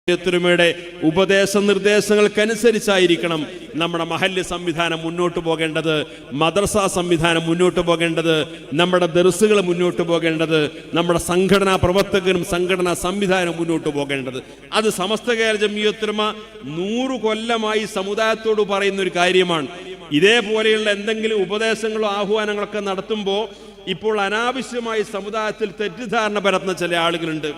യുടെ ഉപദേശ നിർദ്ദേശങ്ങൾക്കനുസരിച്ചായിരിക്കണം നമ്മുടെ മഹല്ല് സംവിധാനം മുന്നോട്ട് പോകേണ്ടത്, മദ്രസ സംവിധാനം മുന്നോട്ട് പോകേണ്ടത്, നമ്മുടെ ദർസുകൾ മുന്നോട്ട് പോകേണ്ടത്, നമ്മുടെ സംഘടനാ പ്രവർത്തകരും സംഘടനാ സംവിധാനം മുന്നോട്ട് പോകേണ്ടത്. അത് സമസ്ത കേരള ജംഇയ്യത്തുൽ ഉലമ 100 കൊല്ലമായി സമുദായത്തോട് പറയുന്ന ഒരു കാര്യമാണ്. ഇതേപോലെയുള്ള എന്തെങ്കിലും ഉപദേശങ്ങളോ ആഹ്വാനങ്ങളൊക്കെ നടത്തുമ്പോൾ ഇപ്പോൾ അനാവശ്യമായി സമുദായത്തിൽ തെറ്റിദ്ധാരണ പരത്തുന്ന ചില ആളുകളുണ്ട്.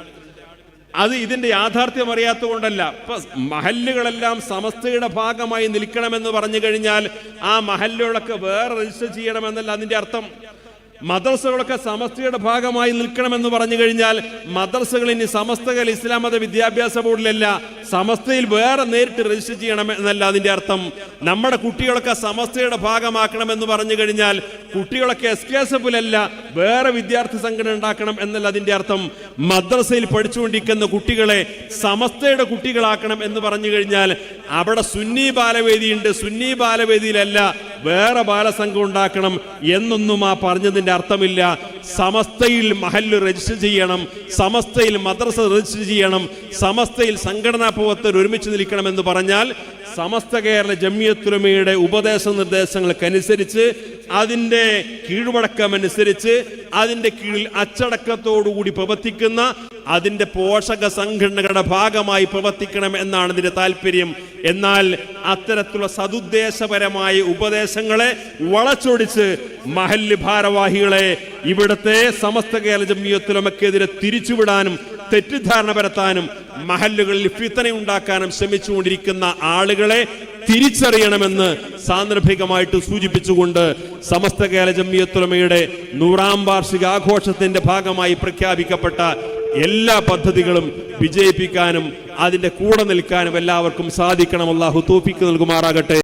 അത് ഇതിന്റെ യാഥാർത്ഥ്യം അറിയാത്തത് കൊണ്ടല്ല. ഇപ്പൊ മഹല്ലുകളെല്ലാം സമസ്തയുടെ ഭാഗമായി നിൽക്കണമെന്ന് പറഞ്ഞു കഴിഞ്ഞാൽ ആ മഹല്ലുകളൊക്കെ വേറെ രജിസ്റ്റർ ചെയ്യണമെന്നല്ല അതിന്റെ അർത്ഥം. മദ്രസകളൊക്കെ സമസ്തയുടെ ഭാഗമായി നിൽക്കണമെന്ന് പറഞ്ഞു കഴിഞ്ഞാൽ മദ്രസകൾ ഇനി സമസ്തകൾ ഇസ്ലാം മത വിദ്യാഭ്യാസ ബോർഡിലല്ല, സമസ്തയിൽ വേറെ നേരിട്ട് രജിസ്റ്റർ ചെയ്യണം എന്നല്ല അതിന്റെ അർത്ഥം. നമ്മുടെ കുട്ടികളൊക്കെ സമസ്തയുടെ ഭാഗമാക്കണമെന്ന് പറഞ്ഞു കഴിഞ്ഞാൽ കുട്ടികളൊക്കെ SKSFിലല്ല വേറെ വിദ്യാർത്ഥി സംഘടന ഉണ്ടാക്കണം എന്നല്ല അതിന്റെ അർത്ഥം. മദ്രസയിൽ പഠിച്ചുകൊണ്ടിരിക്കുന്ന കുട്ടികളെ സമസ്തയുടെ കുട്ടികളാക്കണം എന്ന് പറഞ്ഞു കഴിഞ്ഞാൽ അവിടെ സുന്നി ബാലവേദിയുണ്ട്, സുന്നി ബാലവേദിയിലല്ല വേറെ ബാലസംഘം ഉണ്ടാക്കണം എന്നൊന്നും ആ പറഞ്ഞതിന്റെ അർത്ഥമില്ല. സമസ്തയിൽ മഹല്ല് രജിസ്റ്റർ ചെയ്യണം, സമസ്തയിൽ മദ്രസ രജിസ്റ്റർ ചെയ്യണം, സമസ്തയിൽ സംഘടനാ പ്രവർത്തകർ ഒരുമിച്ച് നിൽക്കണമെന്ന് പറഞ്ഞാൽ സമസ്ത കേരള ജംഇയ്യത്തുൽ ഉലമയുടെ ഉപദേശ നിർദ്ദേശങ്ങൾക്കനുസരിച്ച് അതിൻ്റെ കീഴ്വഴക്കമനുസരിച്ച് അതിൻ്റെ കീഴിൽ അച്ചടക്കത്തോടുകൂടി പ്രവർത്തിക്കുന്ന അതിൻ്റെ പോഷക സംഘടനകളുടെ ഭാഗമായി പ്രവർത്തിക്കണം എന്നാണ് ഇതിന്റെ താല്പര്യം. എന്നാൽ അത്തരത്തിലുള്ള സതുദ്ദേശപരമായ ഉപദേശങ്ങളെ വളച്ചൊടിച്ച് മഹല്ല് ഭാരവാഹികളെ ഇവിടുത്തെ സമസ്ത കേരള ജംഇയ്യത്തുൽ ഉലമക്കെതിരെ തിരിച്ചുവിടാനും തെറ്റിദ്ധാരണ പരത്താനും മഹല്ലുകളിൽ ഫിത്ന ഉണ്ടാക്കാനും ശ്രമിച്ചുകൊണ്ടിരിക്കുന്ന ആളുകളെ തിരിച്ചറിയണമെന്ന് സാന്ദർഭികമായിട്ട് സൂചിപ്പിച്ചുകൊണ്ട് സമസ്ത കേരള ജംഇയ്യത്തുൽ ഉലമയുടെ 100ാം വാർഷിക ആഘോഷത്തിന്റെ ഭാഗമായി പ്രഖ്യാപിക്കപ്പെട്ട എല്ലാ പദ്ധതികളും വിജയിപ്പിക്കാനും അതിന്റെ കൂടെ നിൽക്കാനും എല്ലാവർക്കും സാധിക്കണം. അല്ലാഹു തൗഫീഖ് നൽകുമാറാകട്ടെ.